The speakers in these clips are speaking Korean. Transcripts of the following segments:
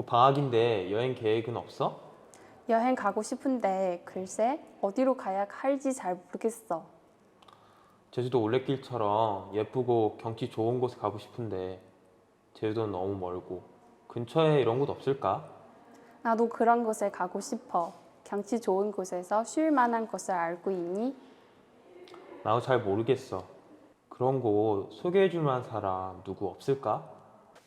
곧 방학인데 여행 계획은 없어? 여행 가고 싶은데 글쎄 어디로 가야 할지 잘 모르겠어. 제주도 올레길처럼 예쁘고 경치 좋은 곳에 가고 싶은데 제주도는 너무 멀고 근처에 이런 곳 없을까? 나도 그런 곳에 가고 싶어. 경치 좋은 곳에서 쉴 만한 곳을 알고 있니? 나도 잘 모르겠어. 그런 곳 소개해 줄 만한 사람 누구 없을까?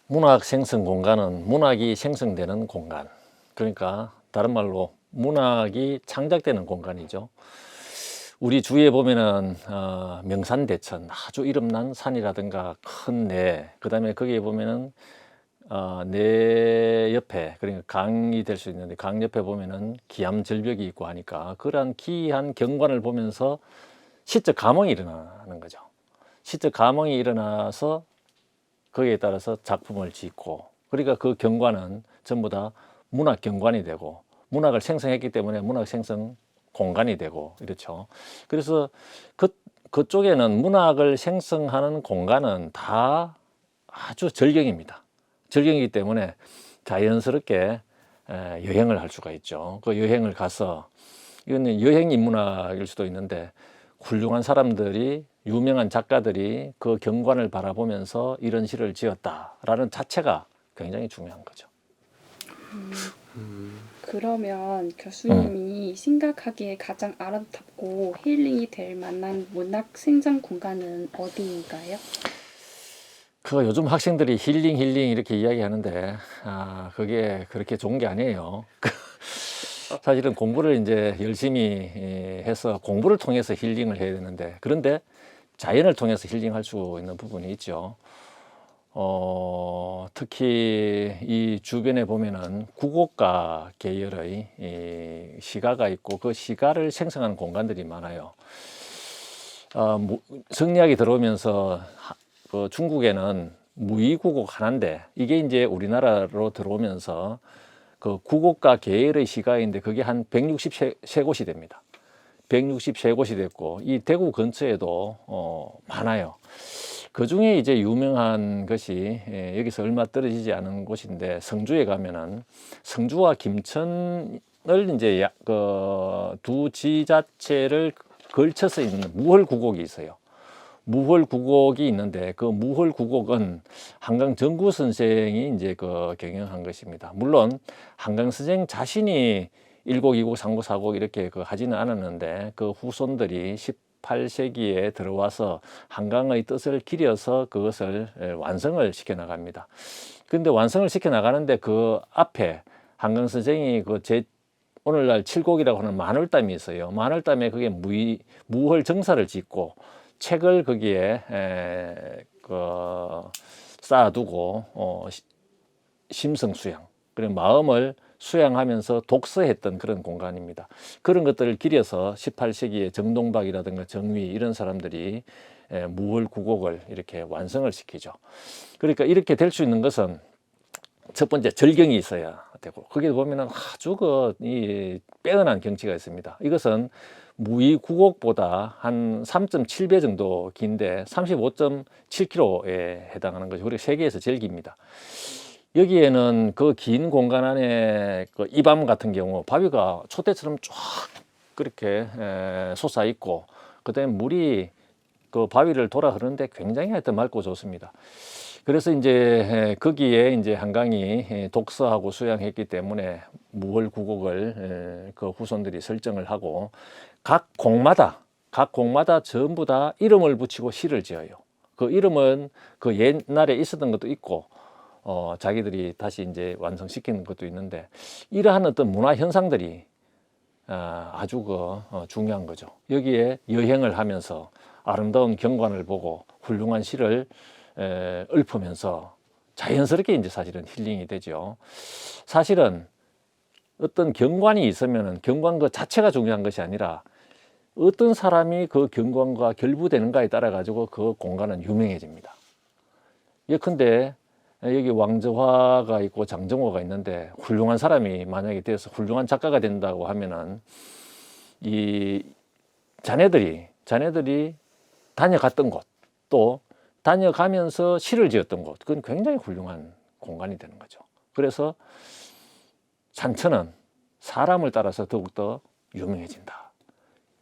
문학 생성 공간은 문학이 생성되는 공간. 그러니까 다른 말로 문학이 창작되는 공간이죠. 우리 주위에 보면은 명산대천, 아주 이름난 산이라든가 큰 내, 그다음에 거기에 보면은 내 옆에, 그러니까 강이 될 수 있는데 강 옆에 보면은 기암절벽이 있고 하니까 그러한 기이한 경관을 보면서 시적 감흥이 일어나는 거죠. 시적 감흥이 일어나서 거기에 따라서 작품을 짓고, 그러니까 그 경관은 전부 다 문학 경관이 되고 문학을 생성했기 때문에 문학 생성 공간이 되고 이렇죠. 그래서 그쪽에는 문학을 생성하는 공간은 다 아주 절경입니다. 절경이기 때문에 자연스럽게 여행을 할 수가 있죠. 그 여행을 가서, 이거는 여행 인문학일 수도 있는데, 훌륭한 사람들이, 유명한 작가들이 그 경관을 바라보면서 이런 시를 지었다라는 자체가 굉장히 중요한 거죠. 그러면 교수님이 생각하기에 가장 아름답고 힐링이 될 만한 문학 생장 공간은 어디인가요? 그 요즘 학생들이 힐링 이렇게 이야기하는데 그게 그렇게 좋은 게 아니에요. 사실은 공부를 이제 열심히 해서 공부를 통해서 힐링을 해야 되는데, 그런데 자연을 통해서 힐링할 수 있는 부분이 있죠. 특히 이 주변에 보면은 구곡가 계열의 이 시가가 있고 그 시가를 생성하는 공간들이 많아요. 성리학이 들어오면서 그 중국에는 무의구곡 하나인데, 이게 이제 우리나라로 들어오면서 그 구곡가 계열의 시가인데 그게 한 163곳이 됩니다. 163곳이 됐고, 이 대구 근처에도 많아요. 그 중에 이제 유명한 것이 여기서 얼마 떨어지지 않은 곳인데, 성주에 가면은 성주와 김천을 이제 그 두 지자체를 걸쳐서 있는 무헐구곡이 있어요. 무헐구곡이 있는데, 그 무헐구곡은 한강 정구 선생이 이제 그 경영한 것입니다. 물론 한강 선생 자신이 1곡, 2곡, 3곡, 4곡 이렇게 그 하지는 않았는데, 그 후손들이 18세기에 들어와서 한강의 뜻을 기려서 그것을 완성을 시켜 나갑니다. 그런데 완성을 시켜 나가는데 그 앞에 한강 선생이 오늘날 칠곡이라고 하는 만월담이 있어요. 만월담에 그게 무헐 정사를 짓고 책을 거기에 쌓아두고 심성수양, 그리고 마음을 수양하면서 독서했던 그런 공간입니다. 그런 것들을 기려서 18세기에 정동박이라든가 정위 이런 사람들이 무월구곡을 이렇게 완성을 시키죠. 그러니까 이렇게 될 수 있는 것은 첫 번째 절경이 있어야 되고, 거기에 보면은 아주 이 빼어난 경치가 있습니다. 이것은 무의구곡보다 한 3.7배 정도 긴데 35.7km에 해당하는 것이 우리 세계에서 제일 깁니다. 여기에는 그 긴 공간 안에 그 이밤 같은 경우 바위가 촛대처럼 쫙 그렇게 솟아 있고, 그다음에 물이 그 바위를 돌아 흐르는데 굉장히 하여튼 맑고 좋습니다. 그래서 이제 거기에 이제 한강이 독서하고 수양했기 때문에 무월구곡을 그 후손들이 설정을 하고 각 곡마다 전부 다 이름을 붙이고 시를 지어요. 그 이름은 그 옛날에 있었던 것도 있고 자기들이 다시 이제 완성시키는 것도 있는데, 이러한 어떤 문화 현상들이 아주 중요한 거죠. 여기에 여행을 하면서 아름다운 경관을 보고 훌륭한 시를 읊으면서 자연스럽게 이제 사실은 힐링이 되죠. 사실은 어떤 경관이 있으면은 경관 그 자체가 중요한 것이 아니라 어떤 사람이 그 경관과 결부되는가에 따라 가지고 그 공간은 유명해집니다. 예컨대 여기 왕저화가 있고 장정호가 있는데, 훌륭한 사람이 만약에 되어서 훌륭한 작가가 된다고 하면은 이 자네들이 다녀갔던 곳, 또 다녀가면서 시를 지었던 곳, 그건 굉장히 훌륭한 공간이 되는 거죠. 그래서 산천은 사람을 따라서 더욱더 유명해진다.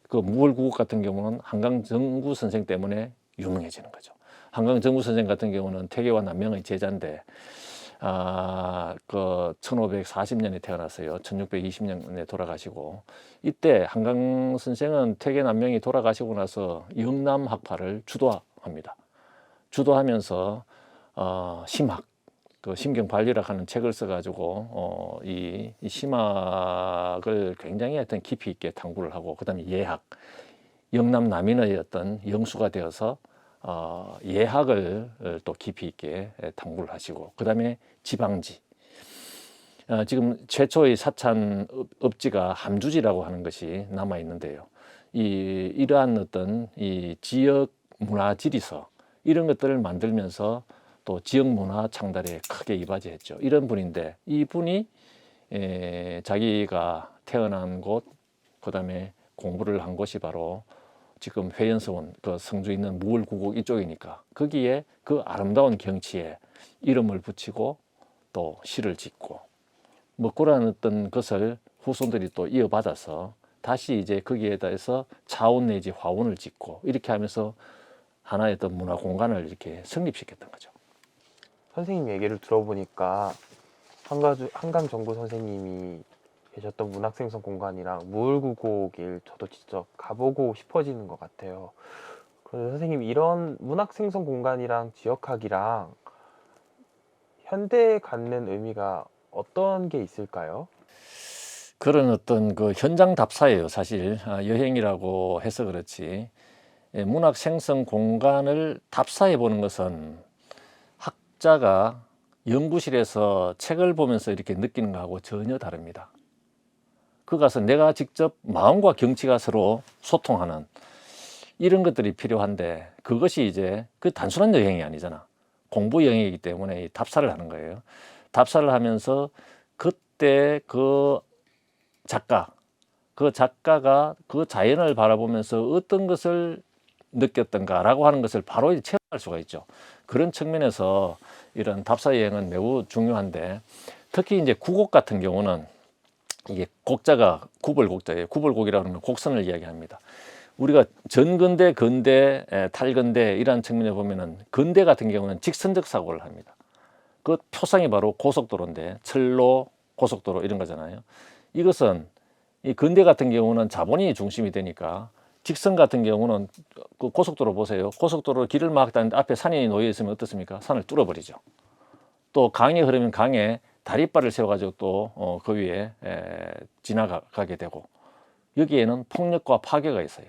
그 무월구곡 같은 경우는 한강정구 선생 때문에 유명해지는 거죠. 한강정구 선생 같은 경우는 태계와 남명의 제자인데 그 1540년에 태어났어요. 1620년에 돌아가시고, 이때 한강 선생은 태계 남명이 돌아가시고 나서 영남학파를 주도합니다. 주도하면서 심학, 그 심경관리학 하는 책을 써가지고 이 심학을 굉장히 하여튼 깊이 있게 탐구를 하고, 그 다음에 예학, 영남 남인의 어떤 영수가 되어서 예학을 또 깊이 있게 탐구를 하시고, 그 다음에 지방지, 지금 최초의 사찬 읍지가 함주지라고 하는 것이 남아 있는데요. 이러한 어떤 이 지역 문화 지리서 이런 것들을 만들면서 또 지역 문화 창달에 크게 이바지했죠. 이런 분인데, 이분이 자기가 태어난 곳, 그 다음에 공부를 한 곳이 바로 지금 회연서원 그 성주 있는 무월구곡 이쪽이니까 거기에 그 아름다운 경치에 이름을 붙이고 또 시를 짓고 뭐 그런 어떤 것을 후손들이 또 이어받아서 다시 이제 거기에 대해서 차원 내지 화원을 짓고 이렇게 하면서 하나의 어떤 문화 공간을 이렇게 성립시켰던 거죠. 선생님 얘기를 들어보니까 한강정구 선생님이 계셨던 문학생성 공간이랑 무월구곡일 저도 직접 가보고 싶어지는 것 같아요. 그래서 선생님, 이런 문학생성 공간이랑 지역학이랑 현대에 갖는 의미가 어떤 게 있을까요? 그런 어떤 그 현장 답사예요. 사실 여행이라고 해서 그렇지, 문학 생성 공간을 답사해 보는 것은 학자가 연구실에서 책을 보면서 이렇게 느끼는 것하고 전혀 다릅니다. 그 가서 내가 직접 마음과 경치가 서로 소통하는 이런 것들이 필요한데, 그것이 이제 그 단순한 여행이 아니잖아. 공부 여행이기 때문에 답사를 하는 거예요. 답사를 하면서 그때 그 작가가 그 자연을 바라보면서 어떤 것을 느꼈던가라고 하는 것을 바로 체험할 수가 있죠. 그런 측면에서 이런 답사 여행은 매우 중요한데, 특히 이제 구곡 같은 경우는 이게 곡자가 구벌곡자예요. 구벌곡이라고 하는 곡선을 이야기합니다. 우리가 전근대, 근대, 탈근대 이런 측면에 보면은 근대 같은 경우는 직선적 사고를 합니다. 그 표상이 바로 고속도로인데, 철로, 고속도로 이런 거잖아요. 이것은 이 근대 같은 경우는 자본이 중심이 되니까, 직선 같은 경우는 그 고속도로 보세요. 고속도로 길을 막 다니는데 앞에 산이 놓여 있으면 어떻습니까? 산을 뚫어버리죠. 또 강이 흐르면 강에 다리바를 세워가지고 또 그 위에 지나가게 되고, 여기에는 폭력과 파괴가 있어요.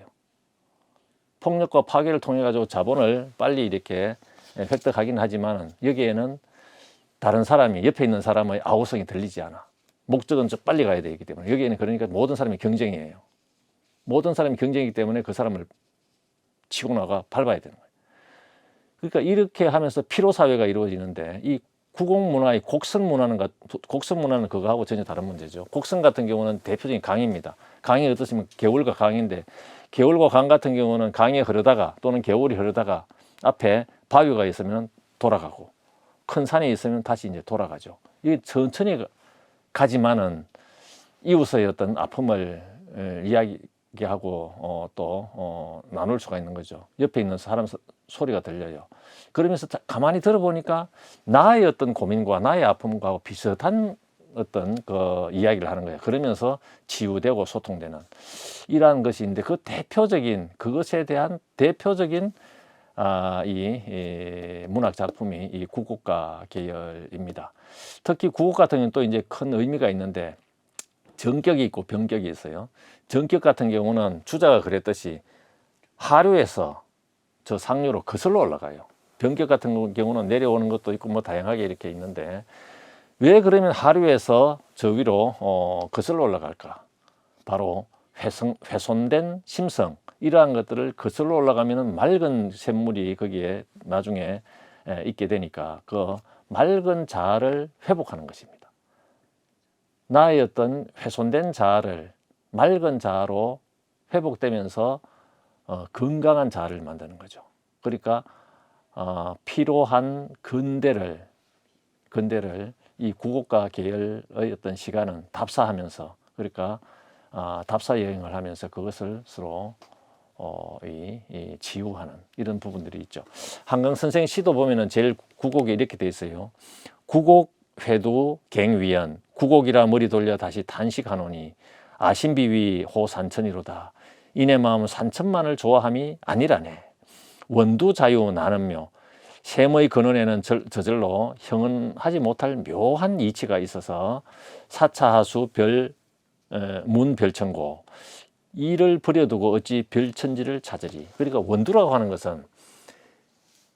폭력과 파괴를 통해 가지고 자본을 빨리 이렇게 획득하긴 하지만, 여기에는 다른 사람이, 옆에 있는 사람의 아우성이 들리지 않아. 목적은 좀 빨리 가야 되기 때문에, 여기에는 그러니까 모든 사람이 경쟁이에요. 모든 사람이 경쟁이기 때문에 그 사람을 치고 나가 밟아야 되는 거예요. 그러니까 이렇게 하면서 피로사회가 이루어지는데, 이 구곡문화의 곡선문화는 그거하고 전혀 다른 문제죠. 곡선 같은 경우는 대표적인 강입니다. 강이 어떻습니까? 개울과 강인데, 개울과 강 같은 경우는 강이 흐르다가 또는 개울이 흐르다가 앞에 바위가 있으면 돌아가고, 큰 산이 있으면 다시 이제 돌아가죠. 이게 천천히 가지만은 이웃의 어떤 아픔을 이야기하고 또 나눌 수가 있는 거죠. 옆에 있는 사람 소리가 들려요. 그러면서 가만히 들어보니까 나의 어떤 고민과 나의 아픔과 비슷한 어떤 그 이야기를 하는 거예요. 그러면서 치유되고 소통되는 이러한 것이 있는데, 그 대표적인, 그것에 대한 대표적인 이 문학 작품이 이 구곡가 계열입니다. 특히 구곡 같은 경우는 또 이제 큰 의미가 있는데, 정격이 있고 병격이 있어요. 정격 같은 경우는 주자가 그랬듯이 하류에서 저 상류로 거슬러 올라가요. 병격 같은 경우는 내려오는 것도 있고 뭐 다양하게 이렇게 있는데, 왜 그러면 하류에서 저 위로 거슬러 올라갈까? 바로 훼손된 심성, 이러한 것들을 거슬러 올라가면 맑은 샘물이 거기에 나중에 있게 되니까 그 맑은 자아를 회복하는 것입니다. 나의 어떤 훼손된 자아를 맑은 자아로 회복되면서 건강한 자아를 만드는 거죠. 그러니까 필요한 근대를 이 구곡과 계열의 어떤 시간은 답사하면서, 그러니까 답사 여행을 하면서 그것을 서로 이 치유하는 이런 부분들이 있죠. 한강 선생 시도 보면은 제일 구곡에 이렇게 돼 있어요. 구곡 회두 갱위연, 구곡이라 머리 돌려 다시 단식하노니 아신비위 호 산천이로다. 이내 마음은 산천만을 좋아함이 아니라네. 원두 자유 나는묘, 셈의 근원에는 저절로 형언하지 못할 묘한 이치가 있어서 사차하수 문별천고, 이를 버려두고 어찌 별천지를 찾으리. 그러니까 원두라고 하는 것은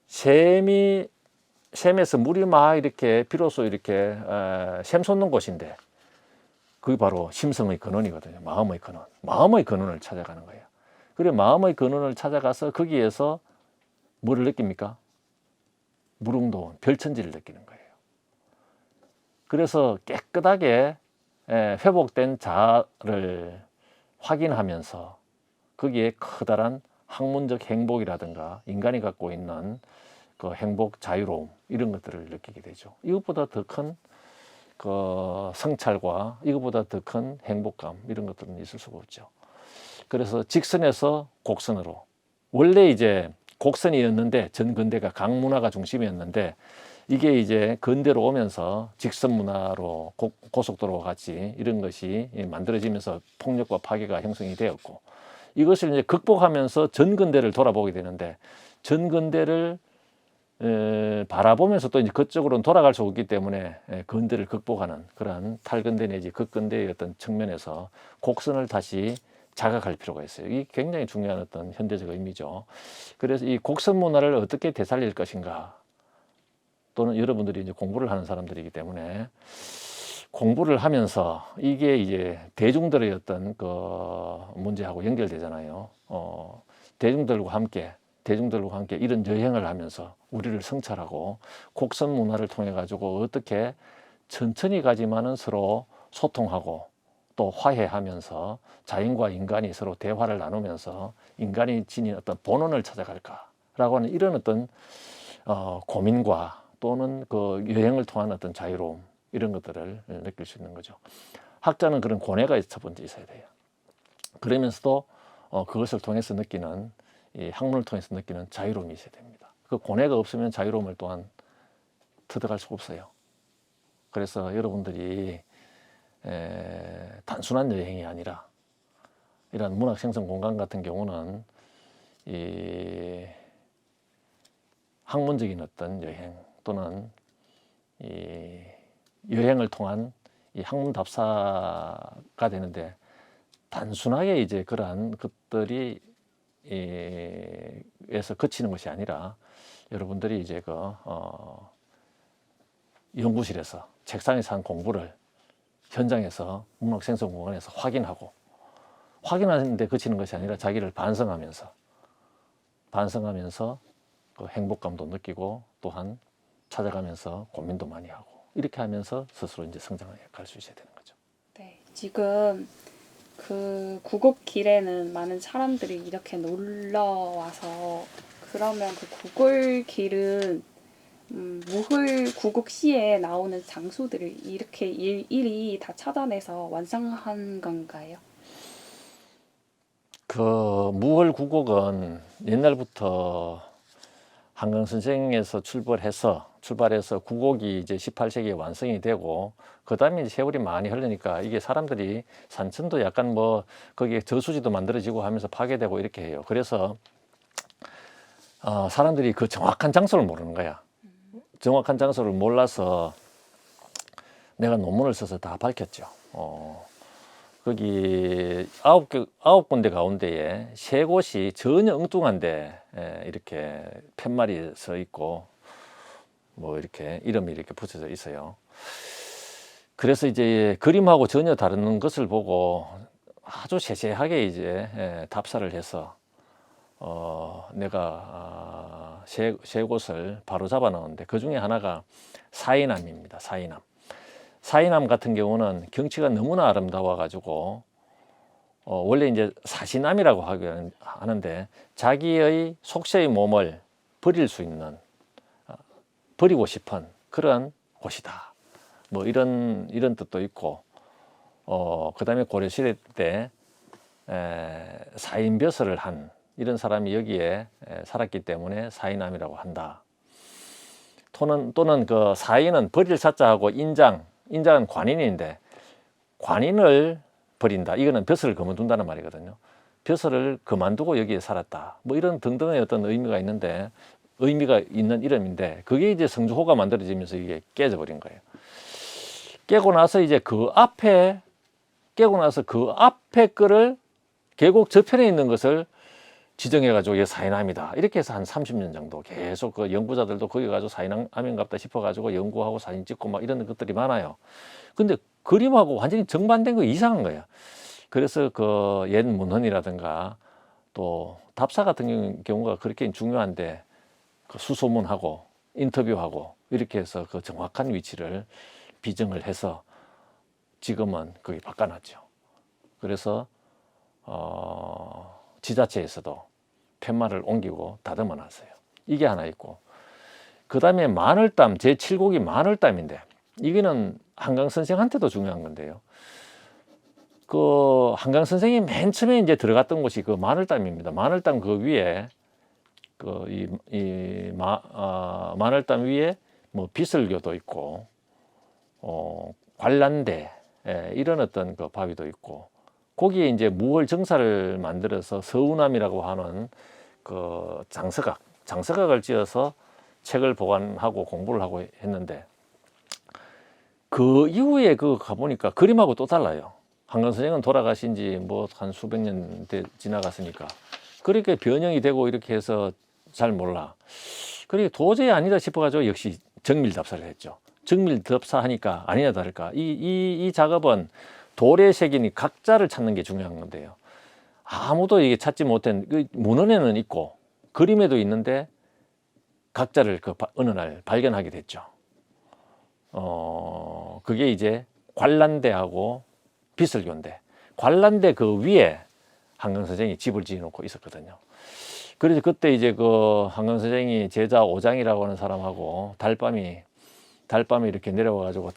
샘에서 물이 막 이렇게 비로소 이렇게 샘솟는 곳인데, 그게 바로 심성의 근원이거든요. 마음의 근원, 마음의 근원을 찾아가는 거예요. 그래, 마음의 근원을 찾아가서 거기에서 뭐를 느낍니까? 무릉도원, 별천지를 느끼는 거예요. 그래서 깨끗하게 회복된 자를 확인하면서 거기에 커다란 학문적 행복이라든가 인간이 갖고 있는 그 행복, 자유로움, 이런 것들을 느끼게 되죠. 이것보다 더 큰 그 성찰과 이것보다 더 큰 행복감, 이런 것들은 있을 수가 없죠. 그래서 직선에서 곡선으로, 원래 이제 곡선이었는데 전근대가 강문화가 중심이었는데, 이게 이제 근대로 오면서 직선 문화로 고속도로와 같이 이런 것이 만들어지면서 폭력과 파괴가 형성이 되었고, 이것을 이제 극복하면서 전근대를 돌아보게 되는데, 전근대를 바라보면서 또 이제 그쪽으로는 돌아갈 수 없기 때문에 근대를 극복하는 그러한 탈근대 내지 극근대의 어떤 측면에서 곡선을 다시 자각할 필요가 있어요. 이게 굉장히 중요한 어떤 현대적 의미죠. 그래서 이 곡선 문화를 어떻게 되살릴 것인가, 또는 여러분들이 이제 공부를 하는 사람들이기 때문에 공부를 하면서 이게 이제 대중들의 어떤 그 문제하고 연결되잖아요. 대중들과 함께 이런 여행을 하면서 우리를 성찰하고 곡선 문화를 통해 가지고 어떻게 천천히 가지만은 서로 소통하고 또 화해하면서 자연과 인간이 서로 대화를 나누면서 인간이 지닌 어떤 본원을 찾아갈까라고 하는 이런 어떤 고민과 또는 그 여행을 통한 어떤 자유로움, 이런 것들을 느낄 수 있는 거죠. 학자는 그런 고뇌가 첫 번째 있어야 돼요. 그러면서도 그것을 통해서 느끼는, 이 학문을 통해서 느끼는 자유로움이 있어야 됩니다. 그 고뇌가 없으면 자유로움을 또한 터득할 수가 없어요. 그래서 여러분들이 단순한 여행이 아니라 이런 문학 생성 공간 같은 경우는 이 학문적인 어떤 여행, 또는 이 여행을 통한 이 학문 답사가 되는데, 단순하게 이제 그러한 것들이 에서 그치는 것이 아니라, 여러분들이 이제 그 연구실에서 책상에서 한 공부를 현장에서 문학 생성 공간에서 확인하는데 그치는 것이 아니라 자기를 반성하면서 그 행복감도 느끼고 또한 찾아가면서 고민도 많이 하고, 이렇게 하면서 스스로 이제 성장해 갈 수 있어야 되는 거죠. 네, 지금 그 구곡길에는 많은 사람들이 이렇게 놀러 와서, 그러면 그 구곡길은 무흘 구곡시에 나오는 장소들을 이렇게 일일이 다 찾아내서 완성한 건가요? 그 무월 구곡은 옛날부터 한강 선생에서 출발해서 구곡이 이제 18세기에 완성이 되고, 그 다음에 이제 세월이 많이 흐르니까 이게 사람들이 산천도 약간 뭐 거기에 저수지도 만들어지고 하면서 파괴되고 이렇게 해요. 그래서 사람들이 그 정확한 장소를 모르는 거야. 정확한 장소를 몰라서 내가 논문을 써서 다 밝혔죠. 거기 아홉 군데 가운데에 세 곳이 전혀 엉뚱한데 이렇게 팻말이 서 있고 뭐 이렇게 이름이 이렇게 붙여져 있어요. 그래서 이제 그림하고 전혀 다른 것을 보고 아주 세세하게 이제 답사를 해서 내가 세 곳을 바로 잡아 넣었는데, 그 중에 하나가 사이남입니다. 사이남 같은 경우는 경치가 너무나 아름다워 가지고 원래 이제 사시남이라고 하는데, 자기의 속세의 몸을 버릴 수 있는, 버리고 싶은 그런 곳이다 뭐 이런 뜻도 있고, 그다음에 고려시대 때 사인벼슬을 한 이런 사람이 여기에 살았기 때문에 사인암이라고 한다. 또는 그 사인은 버릴 사자하고 인장은 관인인데 관인을 버린다. 이거는 벼슬을 그만둔다는 말이거든요. 벼슬을 그만두고 여기에 살았다. 뭐 이런 등등의 어떤 의미가 있는 이름인데 그게 이제 성주호가 만들어지면서 이게 깨져버린 거예요. 깨고 나서 그 앞에 거를 계곡 저편에 있는 것을 지정해가지고 이게 사인암이다. 이렇게 해서 한 30년 정도 계속 그 연구자들도 거기 가지고 사인암인갑다 싶어가지고 연구하고 사진 찍고 막 이런 것들이 많아요. 근데 그림하고 완전히 정반대인 거 이상한 거예요. 그래서 그 옛 문헌이라든가 또 답사 같은 경우가 그렇게 중요한데 그 수소문하고 인터뷰하고 이렇게 해서 그 정확한 위치를 비정을 해서 지금은 거기 바꿔놨죠. 그래서 지자체에서도 팻말을 옮기고 다듬어 놨어요. 이게 하나 있고, 그 다음에 마늘담, 제7곡이 마늘담인데 이거는 한강 선생한테도 중요한 건데요. 그 한강 선생이 맨 처음에 이제 들어갔던 곳이 그 마늘담입니다. 마늘담 그 위에 마늘담 위에 뭐 비설교도 있고, 관란대 이런 어떤 그 바위도 있고, 거기에 이제 무월 정사를 만들어서 서운암이라고 하는 그 장서각을 지어서 책을 보관하고 공부를 하고 했는데 그 이후에 그 가보니까 그림하고 또 달라요. 한강 선생은 돌아가신 지 뭐 한 수백 년 지나갔으니까 그렇게 변형이 되고 이렇게 해서 잘 몰라. 그리고 도저히 아니다 싶어가지고 역시 정밀답사를 했죠. 정밀답사 하니까 아니나 다를까 이 작업은 돌에 새기니 각자를 찾는 게 중요한 건데요. 아무도 이게 찾지 못한 문헌에는 있고 그림에도 있는데 각자를 어느 날 발견하게 됐죠. 그게 이제 관란대하고 비설교인데 관란대 그 위에 한강 선생이 집을 지어놓고 있었거든요. 그래서 그때 이제 그 한강 선생이 제자 오장이라고 하는 사람하고 달밤이 이렇게 내려와가지고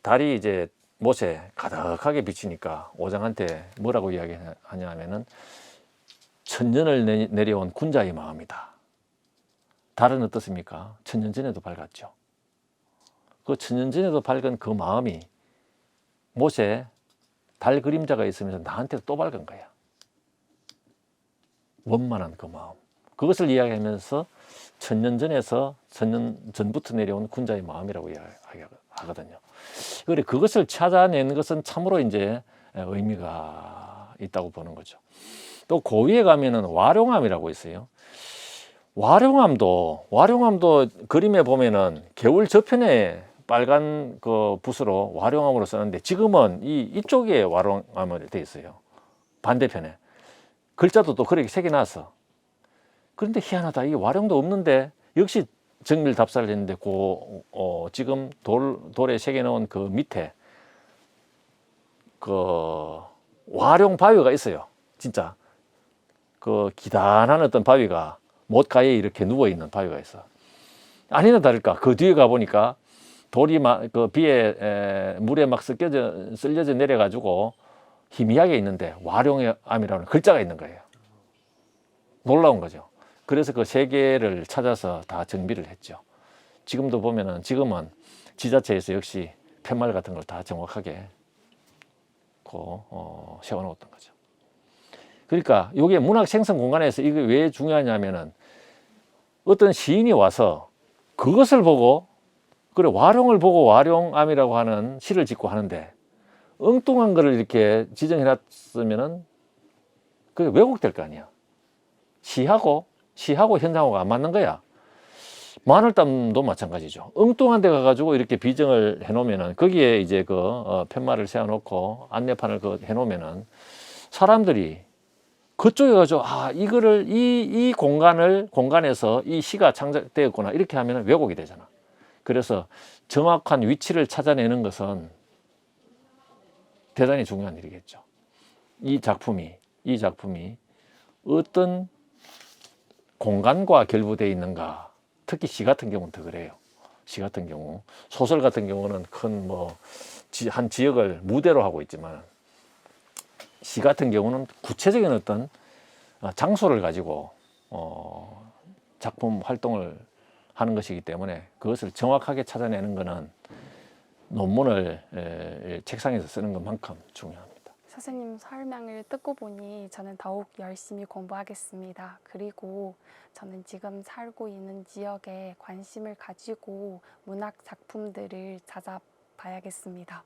달이 이제 못에 가득하게 비치니까 오장한테 뭐라고 이야기하냐 하면은 천년을 내려온 군자의 마음이다. 달은 어떻습니까? 천년 전에도 밝았죠. 그 천년 전에도 밝은 그 마음이 못에 달 그림자가 있으면서 나한테 또 밝은 거야. 원만한 그 마음. 그것을 이야기하면서 천년 전부터 내려온 군자의 마음이라고 이야기하거든요. 그래 그것을 찾아낸 것은 참으로 이제 의미가 있다고 보는 거죠. 또 고위에 가면은 와룡암이라고 있어요. 와룡암도 그림에 보면은 겨울 저편에 빨간 그 붓으로 와룡암으로 쓰는데 지금은 이쪽에 와룡암으로 돼 있어요. 반대편에 글자도 또 그렇게 새겨놨어. 그런데 희한하다. 이 와룡도 없는데 역시 정밀 답사를 했는데 지금 돌에 새겨놓은 그 밑에 그 와룡 바위가 있어요. 진짜 그 기단한 어떤 바위가 못가에 이렇게 누워 있는 바위가 있어. 아니나 다를까 그 뒤에 가 보니까 돌이 그 비에 물에 막 쓸려져 내려가지고 희미하게 있는데 와룡암이라는 글자가 있는 거예요. 놀라운 거죠. 그래서 그 세 개를 찾아서 다 정비를 했죠. 지금은 지자체에서 역시 팻말 같은 걸 다 정확하게 세워놓았던 거죠. 그러니까 이게 문학 생성 공간에서 이게 왜 중요하냐면은 어떤 시인이 와서 그것을 보고 와룡을 보고 와룡암이라고 하는 시를 짓고 하는데 엉뚱한 거를 이렇게 지정해놨으면은 그게 왜곡될 거 아니야. 시하고 현장하고 안 맞는 거야. 마늘담도 마찬가지죠. 엉뚱한 데 가가지고 이렇게 비정을 해놓으면은 거기에 이제 팻말을 세워놓고 안내판을 해놓으면은 사람들이 그쪽에 가서 이거를 이 공간에서 이 시가 창작되었구나 이렇게 하면은 왜곡이 되잖아. 그래서 정확한 위치를 찾아내는 것은 대단히 중요한 일이겠죠. 이 작품이 어떤 공간과 결부되어 있는가, 특히 시 같은 경우는 더 그래요. 시 같은 경우. 소설 같은 경우는 큰 뭐 한 지역을 무대로 하고 있지만 시 같은 경우는 구체적인 어떤 장소를 가지고 작품 활동을 하는 것이기 때문에 그것을 정확하게 찾아내는 것은 논문을 책상에서 쓰는 것만큼 중요합니다. 선생님 설명을 듣고 보니 저는 더욱 열심히 공부하겠습니다. 그리고 저는 지금 살고 있는 지역에 관심을 가지고 문학 작품들을 찾아봐야겠습니다.